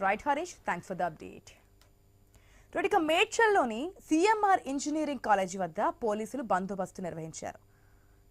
Right Harish, thanks for the update. ఇక మేడ్చల్లోని CMR engineering college వద్ద పోలీసులు బందోబస్తు నిర్వహించారు.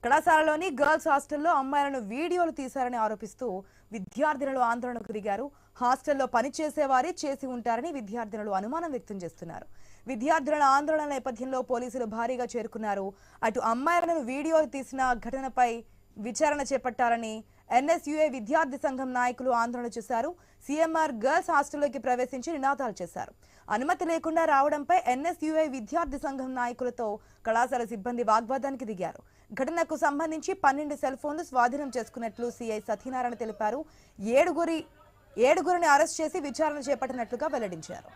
కళాశాలలోని గర్ల్స్ హాస్టల్లో అమ్మాయిలను వీడియోలు తీశారని ఆరోపిస్తూ విద్యార్థినులు ఆందోళనకు దిగారు. హాస్టల్లో పనిచేసేవారే చేసి ఉంటారని విద్యార్థినులు అనుమానం వ్యక్తం చేస్తున్నారు. విద్యార్థుల ఆందోళన నేపథ్యంలో పోలీసులు భారీగా చేరుకున్నారు. అటు అమ్మాయిలను వీడియోలు తీసిన ఘటనపై విచారణ చేపట్టాలని ఎన్ఎస్యుఏ విద్యార్థి సంఘం నాయకులు ఆందోళన చేశారు. సిఎంఆర్ గర్ల్స్ హాస్టల్లోకి ప్రవేశించి నినాదాలు చేశారు. అనుమతి లేకుండా రావడంపై ఎన్ఎస్యుఏ విద్యార్థి సంఘం నాయకులతో కళాశాల సిబ్బంది వాగ్వాదానికి దిగారు. ఘటనకు సంబంధించి 12 సెల్ ఫోన్లు స్వాధీనం చేసుకున్నట్లు సిఐ సత్యనారాయణ తెలిపారు. ఏడుగురిని అరెస్ట్ చేసి విచారణ చేపట్టినట్లుగా వెల్లడించారు.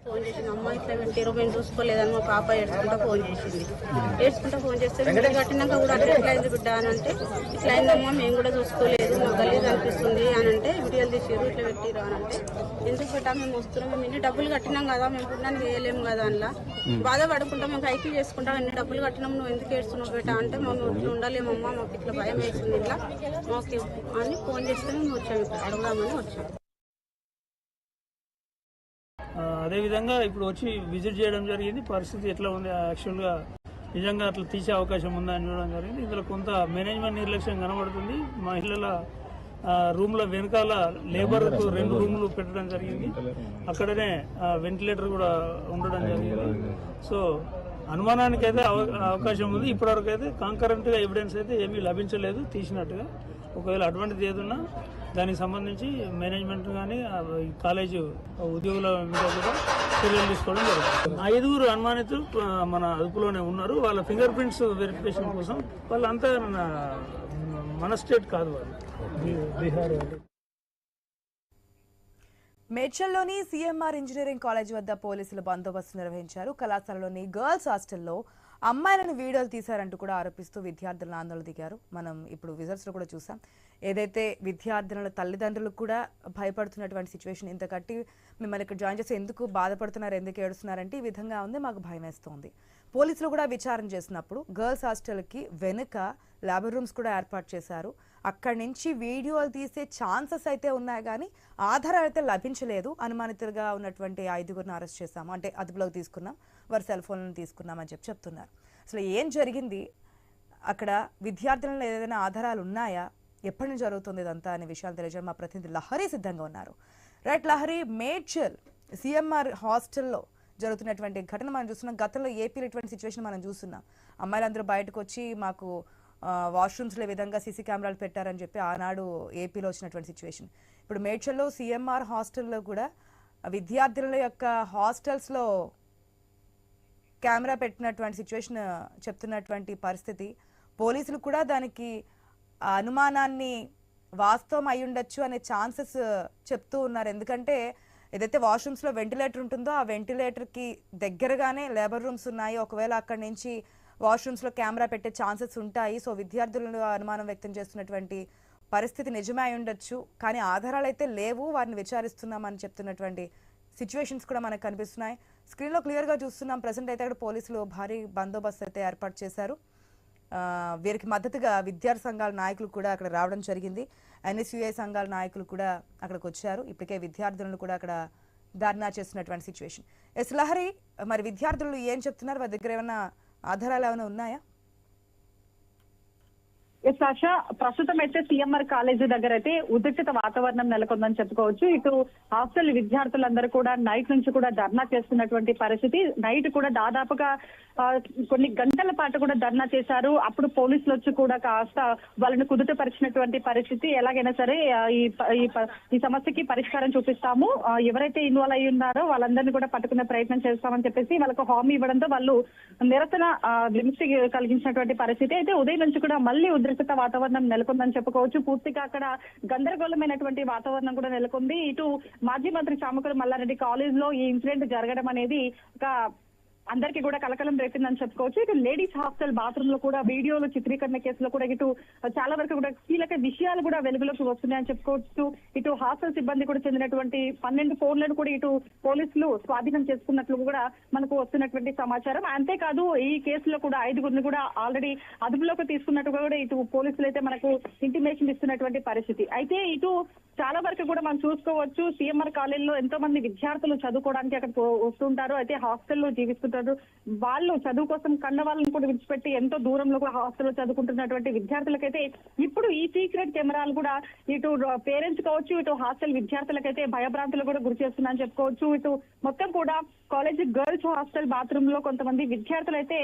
ఫోన్ చేసింది, అమ్మ ఇట్లా పెట్టారు మేము చూసుకోలేదని మా పాప ఏడ్చుకుంటా ఫోన్ చేస్తే బిడ్డ కట్టినాక కూడా అట్లా ఎట్లా అయింది బిడ్డ అని అంటే ఇట్లా అయిందమ్మా మేము కూడా చూసుకోలేదు మాకు గలీజ్ అనిపిస్తుంది అని అంటే వీడియోలు తీసారు ఇట్లా పెట్టిరు అని అంటే ఎందుకు పెట్టా మేము వస్తున్నాం మేము ఇన్ని డబ్బులు కట్టినాం కదా మేము పుట్టినానికి వేయలేము కదా అలా బాధపడుకుంటాం మేము కైకి చేసుకుంటాం ఎన్ని డబ్బులు కట్టినాం నువ్వు ఎందుకు ఏడుస్తున్నావు పెట్టా అంటే మేము ఇట్లా ఉండలేమమ్మా మాకు ఇట్లా భయం వేస్తుంది ఇట్లా మాకు అని ఫోన్ చేస్తే మేము వచ్చాము అడుగుదామని వచ్చాము. అదేవిధంగా ఇప్పుడు వచ్చి విజిట్ చేయడం జరిగింది. పరిస్థితి ఎట్లా ఉంది, యాక్చువల్గా నిజంగా అట్లా తీసే అవకాశం ఉందా అని చూడడం జరిగింది. ఇందులో కొంత మేనేజ్మెంట్ నిర్లక్ష్యం కనబడుతుంది. మహిళల రూమ్ల వెనకాల లేబర్కు 2 రూములు పెట్టడం జరిగింది. అక్కడనే వెంటిలేటర్ కూడా ఉండడం జరిగింది. సో అనుమానానికి అయితే అవకాశం ఉంది. ఇప్పటివరకు అయితే కాంకరెంట్గా ఎవిడెన్స్ అయితే ఏమీ లభించలేదు తీసినట్టుగా. ఒకవేళ అటువంటిది ఏదున్నా దానికి సంబంధించి మేనేజ్మెంట్ కానీ కాలేజీ ఉద్యోగుల మీద కూడా చర్యలు తీసుకోవడం జరుగుతుంది. 5 అనుమానితులు మన అదుపులోనే ఉన్నారు. వాళ్ళ ఫింగర్ ప్రింట్స్ వెరిఫికేషన్ కోసం వాళ్ళంతా మన స్టేట్ కాదు, వాళ్ళు బీహార్. మేడ్చల్లోని సిఎంఆర్ ఇంజనీరింగ్ కాలేజ్ వద్ద పోలీసులు బందోబస్తు నిర్వహించారు. కళాశాలలోని గర్ల్స్ హాస్టల్లో అమ్మాయిలను వీడియోలు తీశారంటూ కూడా ఆరోపిస్తూ విద్యార్థులను ఆందోళన దిగారు. మనం ఇప్పుడు విజువల్స్లో కూడా చూసాం. ఏదైతే విద్యార్థుల తల్లిదండ్రులు కూడా భయపడుతున్నటువంటి సిచ్యువేషన్, ఇంత కట్టి మిమ్మల్ని ఇక్కడ జాయిన్ చేసి ఎందుకు బాధపడుతున్నారు, ఎందుకు ఏడుస్తున్నారంటే ఈ విధంగా ఉంది, మాకు భయం వేస్తోంది. పోలీసులు కూడా విచారణ చేసినప్పుడు గర్ల్స్ హాస్టల్కి వెనుక ల్యాబ్ రూమ్స్ కూడా ఏర్పాటు చేశారు. అక్కడి నుంచి వీడియోలు తీసే ఛాన్సెస్ అయితే ఉన్నాయి కానీ ఆధారాలు అయితే లభించలేదు. అనుమానితులుగా ఉన్నటువంటి 5గురిని అరెస్ట్ చేశాము, అంటే అదుపులోకి తీసుకున్నాం, వారి సెల్ ఫోన్లను తీసుకున్నామని చెప్తున్నారు. అసలు ఏం జరిగింది, అక్కడ విద్యార్థులలో ఏదైనా ఆధారాలు ఉన్నాయా, ఎప్పటి నుంచి జరుగుతుంది ఇదంతా అనే విషయాలు తెలియజేయడం మా ప్రతినిధి లహరి సిద్ధంగా ఉన్నారు. రైట్ లహరి, మేడ్చల్ సిఎంఆర్ హాస్టల్లో జరుగుతున్నటువంటి ఘటన మనం చూస్తున్నాం. గతంలో ఏపీలో ఇటువంటి సిచ్యువేషన్ మనం చూస్తున్నాం. అమ్మాయిలందరూ బయటకు వచ్చి మాకు వాష్రూమ్స్లో విధంగా సీసీ కెమెరాలు పెట్టారని చెప్పి ఆనాడు ఏపీలో వచ్చినటువంటి సిచ్యువేషన్. ఇప్పుడు మేడ్చల్లో సిఎంఆర్ హాస్టల్లో కూడా విద్యార్థుల యొక్క హాస్టల్స్లో కెమెరా పెట్టినటువంటి సిచ్యువేషన్ చెప్తున్నటువంటి పరిస్థితి. పోలీసులు కూడా దానికి అనుమానాన్ని వాస్తవం అయి ఉండొచ్చు అనే ఛాన్సెస్ చెప్తూ ఉన్నారు. ఎందుకంటే ఏదైతే వాష్రూమ్స్లో వెంటిలేటర్ ఉంటుందో ఆ వెంటిలేటర్కి దగ్గరగానే లేబర్ రూమ్స్ ఉన్నాయి. ఒకవేళ అక్కడి నుంచి వాష్రూమ్స్లో కెమెరా పెట్టే ఛాన్సెస్ ఉంటాయి. సో విద్యార్థులను అనుమానం వ్యక్తం చేస్తున్నటువంటి పరిస్థితి నిజమే అయి ఉండొచ్చు, కానీ ఆధారాలు అయితే లేవు, వారిని విచారిస్తున్నామని చెప్తున్నటువంటి సిచ్యువేషన్స్ కూడా మనకు కనిపిస్తున్నాయి. స్క్రీన్లో క్లియర్గా చూస్తున్నాం. ప్రజెంట్ అయితే అక్కడ పోలీసులు భారీ బందోబస్తు అయితే ఏర్పాటు చేశారు. వీరికి మద్దతుగా విద్యార్థి సంఘాల నాయకులు కూడా అక్కడ రావడం జరిగింది. ఎన్ఎస్యుఏ సంఘాల నాయకులు కూడా అక్కడికి వచ్చారు. ఇప్పటికే విద్యార్థులను కూడా అక్కడ ధర్నా చేస్తున్నటువంటి సిచ్యువేషన్. ఎస్ లహరి, మరి విద్యార్థులు ఏం చెప్తున్నారు, వారి దగ్గర ఏమైనా ఆధారాలు ఏమైనా ఉన్నాయా? ఎస్ ఆశ, ప్రస్తుతం అయితే సిఎంఆర్ కాలేజీ దగ్గర అయితే ఉద్రిక్తత వాతావరణం నెలకొందని చెప్పుకోవచ్చు. ఇటు హాస్టల్ విద్యార్థులందరూ కూడా నైట్ నుంచి కూడా ధర్నా చేస్తున్నటువంటి పరిస్థితి. నైట్ కూడా దాదాపుగా కొన్ని గంటల పాటు కూడా ధర్నా చేశారు. అప్పుడు పోలీసులు వచ్చి కూడా కాస్త వాళ్ళని కుదుటపరిచినటువంటి పరిస్థితి. ఎలాగైనా సరే ఈ సమస్యకి పరిష్కారం చూపిస్తాము, ఎవరైతే ఇన్వాల్వ్ అయి ఉన్నారో వాళ్ళందరినీ కూడా పట్టుకునే ప్రయత్నం చేస్తామని చెప్పేసి వాళ్ళకు హామీ ఇవ్వడంతో వాళ్ళు నిరసన విముక్తి కలిగించినటువంటి పరిస్థితి. అయితే ఉదయం నుంచి కూడా మళ్ళీ ఉద్రిక్తత వాతావరణం నెలకొందని చెప్పుకోవచ్చు. పూర్తిగా అక్కడ గందరగోళమైనటువంటి వాతావరణం కూడా నెలకొంది. ఇటు మాజీ మంత్రి చామకూర మల్లారెడ్డి కాలేజ్ లో ఈ ఇన్సిడెంట్ జరగడం అనేది ఒక అందరికీ కూడా కలకలం రేపిందని చెప్పుకోవచ్చు. ఇటు లేడీస్ హాస్టల్ బాత్రూమ్ లో కూడా వీడియోలు చిత్రీకరణ కేసులో కూడా ఇటు చాలా వరకు కూడా కీలక విషయాలు కూడా వెలుగులోకి వస్తున్నాయని చెప్పుకోవచ్చు. ఇటు హాస్టల్ సిబ్బంది కూడా చెందినటువంటి 12 ఫోన్లను కూడా ఇటు పోలీసులు స్వాధీనం చేసుకున్నట్లు కూడా మనకు వస్తున్నటువంటి సమాచారం. అంతేకాదు ఈ కేసులో కూడా 5గురిని కూడా ఆల్రెడీ అదుపులోకి తీసుకున్నట్టుగా కూడా ఇటు పోలీసులు అయితే మనకు ఇంటిమేషన్ ఇస్తున్నటువంటి పరిస్థితి. అయితే ఇటు చాలా వరకు కూడా మనం చూసుకోవచ్చు, సిఎంఆర్ కాలేజీలో ఎంతో మంది విద్యార్థులు చదువుకోవడానికి అక్కడికి వస్తుంటారు. అయితే హాస్టల్లో జీవిస్తుంటారు. వాళ్ళు చదువు కోసం కన్న వాళ్ళని కూడా విడిచిపెట్టి ఎంతో దూరంలో కూడా హాస్టల్లో చదువుకుంటున్నటువంటి విద్యార్థులకైతే ఇప్పుడు ఈ సీక్రెట్ కెమెరాలు కూడా ఇటు పేరెంట్స్ కావచ్చు, ఇటు హాస్టల్ విద్యార్థులకైతే భయభ్రాంతులు కూడా గురి చేస్తున్నారని చెప్పుకోవచ్చు. ఇటు మొత్తం కూడా కాలేజ్ గర్ల్స్ హాస్టల్ బాత్రూమ్ లో కొంతమంది విద్యార్థులు అయితే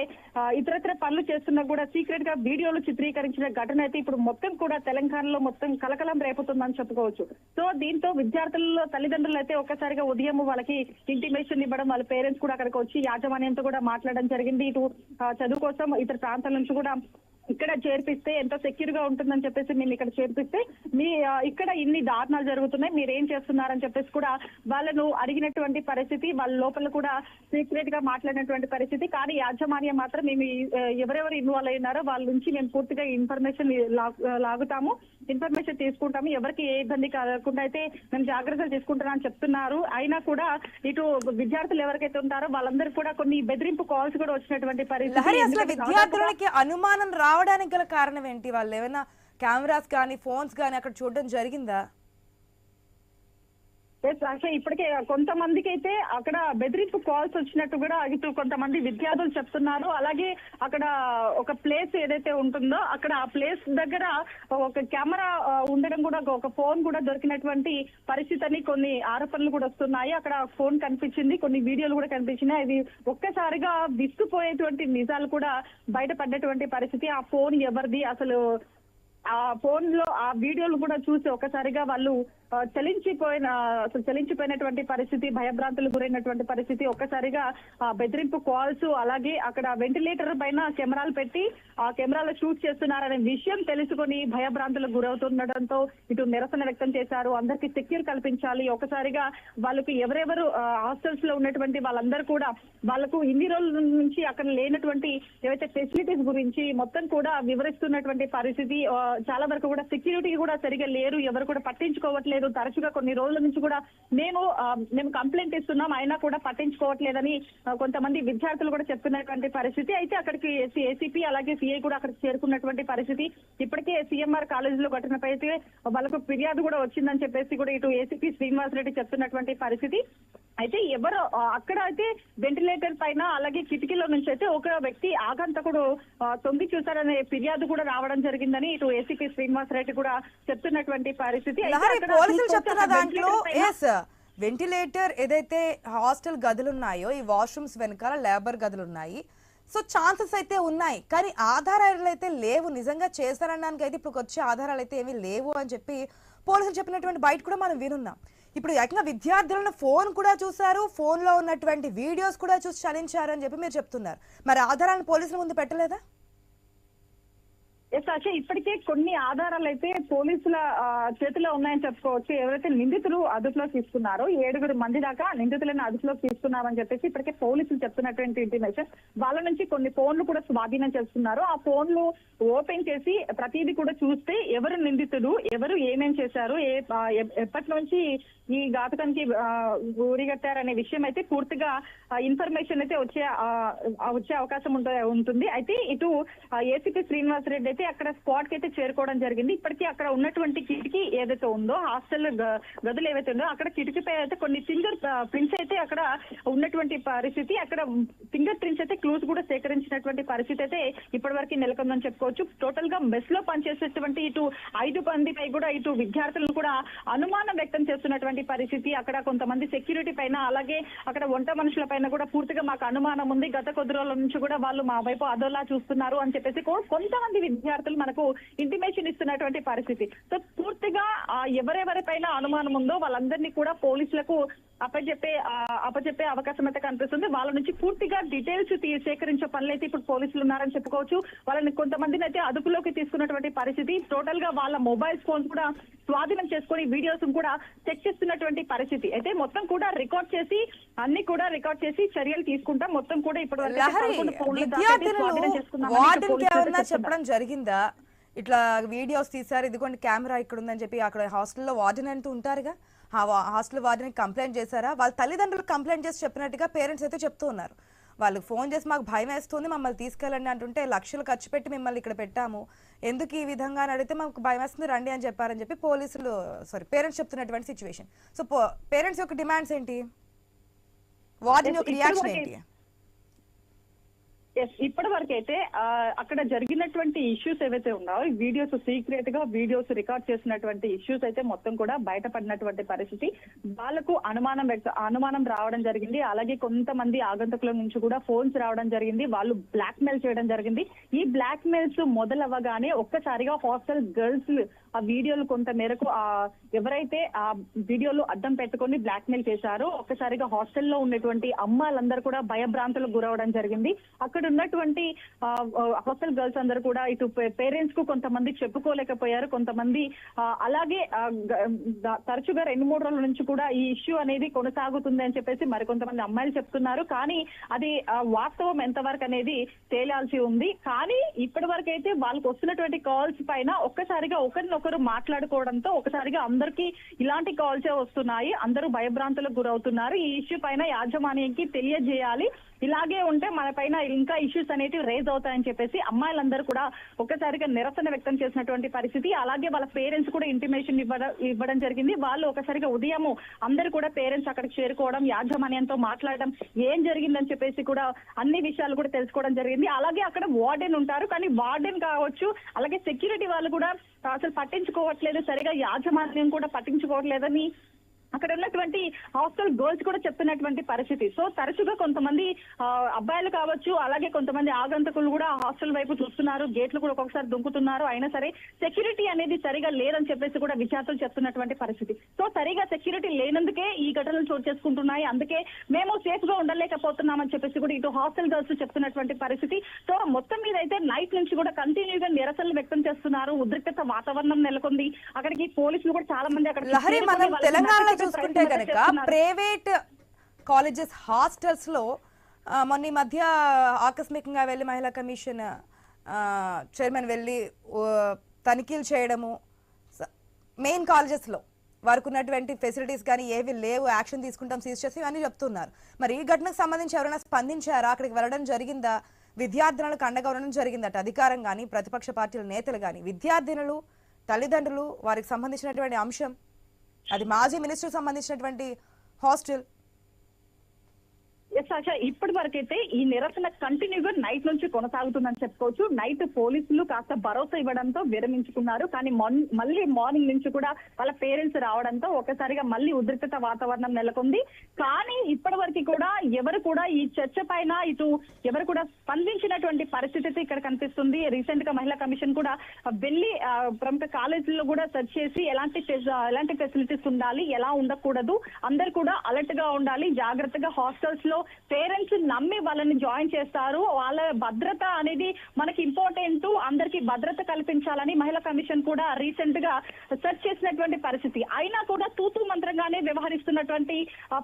ఇతరత్ర పనులు చేస్తున్నా కూడా సీక్రెట్ గా వీడియోలు చిత్రీకరించిన ఘటన అయితే ఇప్పుడు మొత్తం కూడా తెలంగాణలో మొత్తం కలకలం రేపుతుందని చెప్పుకోవచ్చు. సో దీంతో విద్యార్థులలో తల్లిదండ్రులు అయితే ఒక్కసారిగా ఉదయం వాళ్ళకి ఇంటిమేషన్ ఇవ్వడం, వాళ్ళ పేరెంట్స్ కూడా అక్కడికి వచ్చి యాజమాన్యంతో కూడా మాట్లాడడం జరిగింది. ఇటు చదువు కోసం ఇతర ప్రాంతాల నుంచి కూడా ఇక్కడ చేర్పిస్తే ఎంతో సెక్యూర్ గా ఉంటుందని చెప్పేసి మేము ఇక్కడ చేర్పిస్తే మీ ఇక్కడ ఇన్ని దారుణాలు జరుగుతున్నాయి, మీరు ఏం చేస్తున్నారని చెప్పేసి కూడా వాళ్ళను అడిగినటువంటి పరిస్థితి. వాళ్ళ లోపల కూడా సీక్రెట్ గా మాట్లాడినటువంటి పరిస్థితి. కానీ యాజమాన్యం మాత్రం మేము ఎవరెవరు ఇన్వాల్వ్ అయినారో వాళ్ళ నుంచి మేము పూర్తిగా ఇన్ఫర్మేషన్ లాగుతాము, ఇన్ఫర్మేషన్ తీసుకుంటాము, ఎవరికి ఏ ఇబ్బంది కలగకుండా అయితే మేము జాగ్రత్తలు తీసుకుంటున్నామని చెప్తున్నారు. అయినా కూడా ఇటు విద్యార్థులు ఎవరికైతే ఉంటారో వాళ్ళందరికీ కూడా కొన్ని బెదిరింపు కాల్స్ కూడా వచ్చినటువంటి పరిస్థితి. విద్యార్థులకి అనుమానం రావడానికి గల కారణం ఏంటి? వాళ్ళు ఏమైనా కెమెరాస్ కానీ ఫోన్స్ కానీ అక్కడ చూడడం జరిగిందా? ఇప్పటికే కొంతమందికి అయితే అక్కడ బెదిరింపు కాల్స్ వచ్చినట్టు కూడా ఇటు కొంతమంది విద్యార్థులు చెప్తున్నారు. అలాగే అక్కడ ఒక ప్లేస్ ఏదైతే ఉంటుందో అక్కడ ఆ ప్లేస్ దగ్గర ఒక కెమెరా ఉండడం కూడా, ఒక ఫోన్ కూడా దొరికినటువంటి పరిస్థితి అని కొన్ని ఆరోపణలు కూడా వస్తున్నాయి. అక్కడ ఫోన్ కనిపించింది, కొన్ని వీడియోలు కూడా కనిపించినాయి. అది ఒక్కసారిగా విస్తుపోయేటువంటి నిజాలు కూడా బయటపడ్డటువంటి పరిస్థితి. ఆ ఫోన్ ఎవరిది, అసలు ఆ ఫోన్ లో ఆ వీడియోలు కూడా చూసి ఒకసారిగా వాళ్ళు చలించిపోయినటువంటి పరిస్థితి, భయభ్రాంతులు గురైనటువంటి పరిస్థితి. ఒక్కసారిగా ఆ బెదిరింపు కాల్స్, అలాగే అక్కడ వెంటిలేటర్ పైన కెమెరాలు పెట్టి ఆ కెమెరాలో షూట్ చేస్తున్నారనే విషయం తెలుసుకొని భయభ్రాంతులకు గురవుతుండటంతో ఇటు నిరసన వ్యక్తం చేశారు. అందరికీ సెక్యూర్ కల్పించాలి. ఒకసారిగా వాళ్ళకి ఎవరెవరు హాస్టల్స్ లో ఉన్నటువంటి వాళ్ళందరూ కూడా వాళ్ళకు ఇన్ని రోజుల నుంచి అక్కడ లేనటువంటి ఏవైతే ఫెసిలిటీస్ గురించి మొత్తం కూడా వివరిస్తున్నటువంటి పరిస్థితి. చాలా వరకు కూడా సెక్యూరిటీ కూడా సరిగా లేరు, ఎవరు కూడా పట్టించుకోవట్లేదు. తరచుగా కొన్ని రోజుల నుంచి కూడా మేము కంప్లైంట్ ఇస్తున్నాం, అయినా కూడా పట్టించుకోవట్లేదని కొంతమంది విద్యార్థులు కూడా చెప్తున్నటువంటి పరిస్థితి. అయితే అక్కడికి ఏసీపీ అలాగే సిఐ కూడా అక్కడికి చేరుకున్నటువంటి పరిస్థితి. ఇప్పటికే సిఎంఆర్ కాలేజీలో ఘటనపై అయితే వాళ్ళకు ఫిర్యాదు కూడా వచ్చిందని చెప్పేసి కూడా ఇటు ఏసీపీ శ్రీనివాసరెడ్డి చెప్తున్నటువంటి పరిస్థితి. అయితే ఎవరు అక్కడ అయితే వెంటిలేటర్ పైన అలాగే కిటికీలో నుంచి అయితే ఒక వ్యక్తి ఆగంతకుడు తొంగి చూశారనే ఫిర్యాదు కూడా రావడం జరిగిందని ఇటు ఏసీపీ శ్రీనివాసరెడ్డి కూడా చెప్తున్నటువంటి పరిస్థితి. వెంటిలేటర్ ఏదైతే హాస్టల్ గదులు ఉన్నాయో, ఈ వాష్రూమ్స్ వెనకాల లేబర్ గదులు ఉన్నాయి. సో ఛాన్సెస్ అయితే ఉన్నాయి, కానీ ఆధారాలు అయితే లేవు. నిజంగా చేశారనడానికి అయితే ఇప్పుడు వచ్చే ఆధారాలు అయితే ఏమీ లేవు అని చెప్పి పోలీసులు చెప్పినటువంటి బయట కూడా మనం వినున్నాం. ఇప్పుడు ఏకంగా విద్యార్థులను ఫోన్ కూడా చూశారు, ఫోన్ లో ఉన్నటువంటి వీడియోస్ కూడా చూసి చలించారు అని చెప్పి మీరు చెప్తున్నారు. మరి ఆధారాలను పోలీసుల ముందు పెట్టలేదా? ఇప్పటికే కొన్ని ఆధారాలు అయితే పోలీసుల చేతిలో ఉన్నాయని చెప్పుకోవచ్చు. ఎవరైతే నిందితులు అదుపులోకి తీసుకున్నారో 7 మంది దాకా నిందితులను అదుపులోకి తీసుకున్నామని చెప్పేసి ఇప్పటికే పోలీసులు చెప్తున్నటువంటి ఇంటిమేషన్. వాళ్ళ నుంచి కొన్ని ఫోన్లు కూడా స్వాధీనం చేస్తున్నారు. ఆ ఫోన్లు ఓపెన్ చేసి ప్రతిదీ కూడా చూస్తే ఎవరు నిందితుడు, ఎవరు ఏమేం చేశారు, ఎప్పటి నుంచి ఈ ఘాతకానికి గురిగట్టారనే విషయం అయితే పూర్తిగా ఇన్ఫర్మేషన్ అయితే వచ్చే అవకాశం ఉంటుంది. అయితే ఇటు ఏసీపీ శ్రీనివాసరెడ్డి అయితే అయితే అక్కడ స్పాట్ కి అయితే చేరుకోవడం జరిగింది. ఇప్పటికీ అక్కడ ఉన్నటువంటి కిటికీ ఏదైతే ఉందో హాస్టల్ గదులు ఏవైతే ఉందో అక్కడ కిటికీపై అయితే కొన్ని ఫింగర్ ప్రింట్స్ అయితే అక్కడ ఉన్నటువంటి పరిస్థితి, అక్కడ ఫింగర్ ప్రింట్స్ అయితే క్లూస్ కూడా సేకరించినటువంటి పరిస్థితి అయితే ఇప్పటి వరకు నెలకొందని చెప్పుకోవచ్చు. టోటల్ గా మెస్ లో పనిచేసేటువంటి ఇటు 5 మందిపై కూడా ఇటు విద్యార్థులను కూడా అనుమానం వ్యక్తం చేస్తున్నటువంటి పరిస్థితి. అక్కడ కొంతమంది సెక్యూరిటీ పైన అలాగే అక్కడ వంట మనుషుల పైన కూడా పూర్తిగా మాకు అనుమానం ఉంది, గత కొద్ది రోజుల నుంచి కూడా వాళ్ళు మా వైపు అదోలా చూస్తున్నారు అని చెప్పేసి కొంతమంది విద్యార్థులు మనకు ఇంటిమేషన్ ఇస్తున్నటువంటి పరిస్థితి. సో పూర్తిగా ఎవరెవరిపైన అనుమానం ఉందో వాళ్ళందరినీ కూడా పోలీసులకు అప్పచెప్పే అవకాశం అయితే కనిపిస్తుంది. వాళ్ళ నుంచి పూర్తిగా డీటెయిల్స్ సేకరించే పనులు అయితే ఇప్పుడు పోలీసులు ఉన్నారని చెప్పుకోవచ్చు. వాళ్ళని కొంతమందిని అయితే అదుపులోకి తీసుకున్నటువంటి పరిస్థితి. టోటల్ గా వాళ్ళ మొబైల్ ఫోన్స్ కూడా స్వాధీనం చేసుకుని వీడియోస్ కూడా చెక్ చేస్తున్నటువంటి పరిస్థితి. అయితే మొత్తం కూడా రికార్డ్ చేసి చర్యలు తీసుకుంటాం. మొత్తం కూడా ఇప్పుడు చెప్పడం జరిగిందా ఇట్లా వీడియోస్ తీసారు, ఇదిగోండి కెమెరా ఇక్కడ ఉందని చెప్పి? అక్కడ హాస్టల్లో వార్డెన్ అంటూ ఉంటారుగా, ఆ హాస్టల్ వార్డెన్ కంప్లైంట్ చేశారా? వాళ్ళ తల్లిదండ్రులు కంప్లైంట్ చేసి చెప్పినట్టుగా పేరెంట్స్ అయితే చెప్తూ ఉన్నారు. వాళ్ళు ఫోన్ చేసి మాకు భయం వేస్తుంది, మమ్మల్ని తీసుకెళ్ళండి అంటుంటే లక్షలు ఖర్చు పెట్టి మిమ్మల్ని ఇక్కడ పెట్టాము, ఎందుకు ఈ విధంగా అడిగితే మాకు భయం వేస్తుంది రండి అని చెప్పారని చెప్పి పేరెంట్స్ చెప్తున్నటువంటి సిచ్యువేషన్. సో పేరెంట్స్ యొక్క డిమాండ్స్ ఏంటి, వార్డెన్ యొక్క రియాక్షన్ ఏంటి? ఇప్పటి వరకు అయితే అక్కడ జరిగినటువంటి ఇష్యూస్ ఏవైతే ఉన్నాయో వీడియోస్ సీక్రెట్ గా వీడియోస్ రికార్డ్ చేసినటువంటి ఇష్యూస్ అయితే మొత్తం కూడా బయటపడినటువంటి పరిస్థితి. వాళ్ళకు అనుమానం రావడం జరిగింది. అలాగే కొంతమంది ఆగంతకుల నుంచి కూడా ఫోన్స్ రావడం జరిగింది. వాళ్ళు బ్లాక్ మెయిల్ చేయడం జరిగింది. ఈ బ్లాక్ మెయిల్స్ మొదలవ్వగానే ఒక్కసారిగా హాస్టల్ గర్ల్స్ ఆ వీడియోలు కొంత మేరకు ఎవరైతే ఆ వీడియోలు అడ్డం పెట్టుకొని బ్లాక్ మెయిల్ చేశారో ఒక్కసారిగా హాస్టల్లో ఉన్నటువంటి అమ్మాయిలందరూ కూడా భయభ్రాంతులకు గురవడం జరిగింది. అక్కడ ఉన్నటువంటి హాస్టల్ గర్ల్స్ అందరూ కూడా ఇటు పేరెంట్స్ కు కొంతమంది చెప్పుకోలేకపోయారు. కొంతమంది అలాగే తరచుగా 2-3 రోజుల నుంచి కూడా ఈ ఇష్యూ అనేది కొనసాగుతుంది అని చెప్పేసి మరికొంతమంది అమ్మాయిలు చెప్తున్నారు. కానీ అది వాస్తవం ఎంతవరకు అనేది తేలాల్సి ఉంది. కానీ ఇప్పటి వరకు అయితే వాళ్ళకి వస్తున్నటువంటి కాల్స్ పైన ఒక్కసారిగా ఒకరినొకరు మాట్లాడుకోవడంతో ఒకసారిగా అందరికీ ఇలాంటి కాల్సే వస్తున్నాయి, అందరూ భయభ్రాంతులకు గురవుతున్నారు. ఈ ఇష్యూ పైన యాజమాన్యానికి తెలియజేయాలి, ఇలాగే ఉంటే మన పైన ఇంకా ఇష్యూస్ అనేవి రేజ్ అవుతాయని చెప్పేసి అమ్మాయిలందరూ కూడా ఒక్కసారిగా నిరసన వ్యక్తం చేసినటువంటి పరిస్థితి. అలాగే వాళ్ళ పేరెంట్స్ కూడా ఇంటిమేషన్ ఇవ్వడం జరిగింది. వాళ్ళు ఒకసారిగా ఉదయం అందరూ కూడా పేరెంట్స్ అక్కడికి చేరుకోవడం, యాజమాన్యంతో మాట్లాడడం, ఏం జరిగిందని చెప్పేసి కూడా అన్ని విషయాలు కూడా తెలుసుకోవడం జరిగింది. అలాగే అక్కడ వార్డెన్ ఉంటారు, కానీ వార్డెన్ కావచ్చు అలాగే సెక్యూరిటీ వాళ్ళు కూడా అసలు పట్టించుకోవట్లేదు, సరిగా యాజమాన్యం కూడా పట్టించుకోవట్లేదని అక్కడ ఉన్నటువంటి హాస్టల్ గర్ల్స్ కూడా చెప్తున్నటువంటి పరిస్థితి. సో తరచుగా కొంతమంది అబ్బాయిలు కావచ్చు అలాగే కొంతమంది ఆగంతకులు కూడా హాస్టల్ వైపు చూస్తున్నారు, గేట్లు కూడా ఒక్కొక్కసారి దుంకుతున్నారు. అయినా సరే సెక్యూరిటీ అనేది సరిగా లేదని చెప్పేసి కూడా విద్యార్థులు చెప్తున్నటువంటి పరిస్థితి. సో సరిగా సెక్యూరిటీ లేనందుకే ఈ ఘటనలు చోటు చేసుకుంటున్నాయి, అందుకే మేము సేఫ్ గా ఉండలేకపోతున్నామని చెప్పేసి కూడా ఇటు హాస్టల్ గర్ల్స్ చెప్తున్నటువంటి పరిస్థితి. సో మొత్తం మీద అయితే నైట్ నుంచి కూడా కంటిన్యూగా నిరసనలు వ్యక్తం చేస్తున్నారు. ఉద్రిక్తత వాతావరణం నెలకొంది. అక్కడికి పోలీసులు కూడా చాలా మంది అక్కడ చూసుకుంటే కనుక ప్రైవేట్ కాలేజెస్ హాస్టల్స్ లో మొన్న ఈ మధ్య ఆకస్మికంగా వెళ్ళి మహిళా కమిషన్ చైర్మన్ వెళ్ళి తనిఖీలు చేయడము, మెయిన్ కాలేజెస్ లో వారికి ఉన్నటువంటి ఫెసిలిటీస్ కానీ ఏవి లేవు, యాక్షన్ తీసుకుంటాం సీజ్ చేసి ఇవన్నీ చెప్తున్నారు. మరి ఈ ఘటనకు సంబంధించి ఎవరైనా స్పందించారా? అక్కడికి వెళ్ళడం జరిగిందా? విద్యార్థినులకు అండగా ఉండడం జరిగిందట అధికారం కానీ ప్రతిపక్ష పార్టీల నేతలు కానీ. విద్యార్థినులు తల్లిదండ్రులు వారికి సంబంధించినటువంటి అంశం, అది మాజీ మినిస్టర్ సంబంధించినటువంటి హాస్టల్. ఇప్పటి వరకైతే ఈ నిరసన కంటిన్యూగా నైట్ నుంచి కొనసాగుతుందని చెప్పుకోవచ్చు. నైట్ పోలీసులు కాస్త భరోసా ఇవ్వడంతో విరమించుకున్నారు. కానీ మళ్ళీ మార్నింగ్ నుంచి కూడా వాళ్ళ పేరెంట్స్ రావడంతో ఒకసారిగా మళ్ళీ ఉద్రిక్తత వాతావరణం నెలకొంది. కానీ ఇప్పటి వరకు కూడా ఎవరు కూడా ఈ చర్చ పైన ఇటు ఎవరు కూడా స్పందించినటువంటి పరిస్థితి ఇక్కడ కనిపిస్తుంది. రీసెంట్ గా మహిళా కమిషన్ కూడా వెళ్లి ప్రముఖ కాలేజీల్లో కూడా సెర్చ్ చేసి ఎలాంటి ఫెసిలిటీస్ ఉండాలి, ఎలా ఉండకూడదు, అందరు కూడా అలర్ట్ గా ఉండాలి, జాగ్రత్తగా హాస్టల్స్ లో పేరెంట్స్ నమ్మి వాళ్ళని జాయిన్ చేస్తారు, వాళ్ళ భద్రత అనేది మనకి ఇంపార్టెంట్, అందరికి భద్రత కల్పించాలని మహిళా కమిషన్ కూడా రీసెంట్ గా సెర్చ్ చేసినటువంటి పరిస్థితి. అయినా కూడా తూతూ మంత్రంగానే వ్యవహరిస్తున్నటువంటి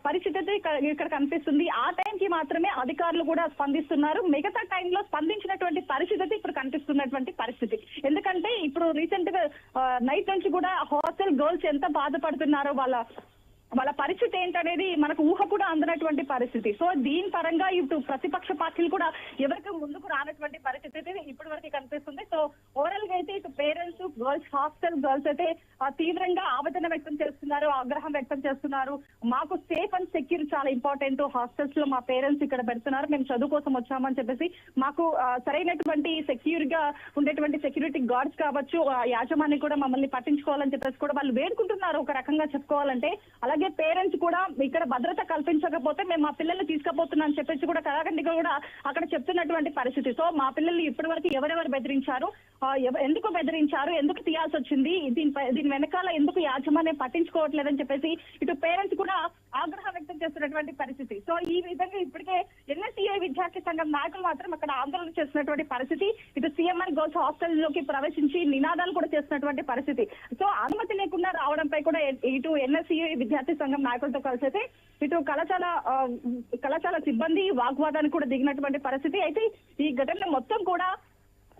పరిస్థితి ఇక్కడ కనిపిస్తుంది. ఆ టైంకి మాత్రమే అధికారులు కూడా స్పందిస్తున్నారు, మిగతా టైంలో స్పందించినటువంటి పరిస్థితి ఇప్పుడు కనిపిస్తున్నటువంటి పరిస్థితి. ఎందుకంటే ఇప్పుడు రీసెంట్ గా నైట్ నుంచి కూడా హాస్టల్ గర్ల్స్ ఎంత బాధపడుతున్నారో వాళ్ళ పరిస్థితి ఏంటనేది మనకు ఊహ కూడా అందనటువంటి పరిస్థితి. సో దీని పరంగా ఇప్పుడు ప్రతిపక్ష పార్టీలు కూడా ఎవరికి ముందుకు రానటువంటి పరిస్థితి ఇప్పటి వరకు కనిపిస్తుంది. సో ఓవరాల్ గా గర్ల్స్ హాస్టల్ గర్ల్స్ అయితే తీవ్రంగా ఆవేదన వ్యక్తం చేస్తున్నారు, ఆగ్రహం వ్యక్తం చేస్తున్నారు. మాకు సేఫ్ అండ్ సెక్యూర్ చాలా ఇంపార్టెంట్, హాస్టల్స్ లో మా పేరెంట్స్ ఇక్కడ పెడుతున్నారు, మేము చదువు కోసం వచ్చామని చెప్పేసి మాకు సరైనటువంటి సెక్యూర్ గా ఉండేటువంటి సెక్యూరిటీ గార్డ్స్ కావచ్చు, యాజమాన్యం కూడా మమ్మల్ని పట్టించుకోవాలని చెప్పేసి కూడా వాళ్ళు వేడుకుంటున్నారు ఒక రకంగా చెప్పుకోవాలంటే. అలాగే పేరెంట్స్ కూడా ఇక్కడ భద్రత కల్పించకపోతే మేము మా పిల్లల్ని తీసుకుపోతున్నాం అని చెప్పేసి కూడా కళాఖండిగా కూడా అక్కడ చెప్తున్నటువంటి పరిస్థితి. సో మా పిల్లల్ని ఇప్పటి వరకు ఎవరెవరు బెదిరించారు, ఎందుకు బెదిరించారు, ఎందుకు తీయాల్సి వచ్చింది, దీని వెనకాల ఎందుకు యాజమాన్యం పట్టించుకోవట్లేదని చెప్పేసి ఇటు పేరెంట్స్ కూడా ఆగ్రహం వ్యక్తం చేస్తున్నటువంటి పరిస్థితి. సో ఈ విధంగా ఇప్పటికే ఎన్ఎస్ఈఐ విద్యార్థి సంఘం నాయకులు మాత్రం అక్కడ ఆందోళన చేస్తున్నటువంటి పరిస్థితి. ఇటు సీఎంఆర్ గర్ల్స్ హాస్టల్ లోకి ప్రవేశించి నినాదాలు కూడా చేస్తున్నటువంటి పరిస్థితి. సో అనుమతి లేకుండా రావడంపై కూడా ఇటు ఎన్ఎస్ఈఐ విద్యార్థి సంఘం నాయకులతో కలిసి అయితే ఇటు కళాశాల సిబ్బంది వాగ్వాదానికి కూడా దిగినటువంటి పరిస్థితి. అయితే ఈ ఘటన మొత్తం కూడా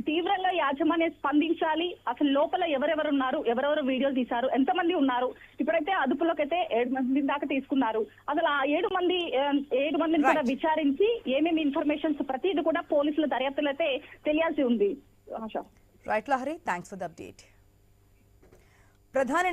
తీవ్రంగా యాజమాన్యం స్పందించాలి. అసలు లోపల ఎవరెవరు ఉన్నారు, ఎవరెవరు వీడియోలు తీశారు, ఎంతమంది ఉన్నారు, ఇప్పుడైతే అదుపులోకి అయితే 7 మంది దాకా తీసుకున్నారు. అసలు ఆ 7 మందిని కూడా విచారించి ఏమేమి ఇన్ఫర్మేషన్స్ ప్రతిదీ కూడా పోలీసుల దర్యాప్తులో అయితే తెలియాల్సి ఉంది. Right Lahari, thanks for the update. ప్రధాని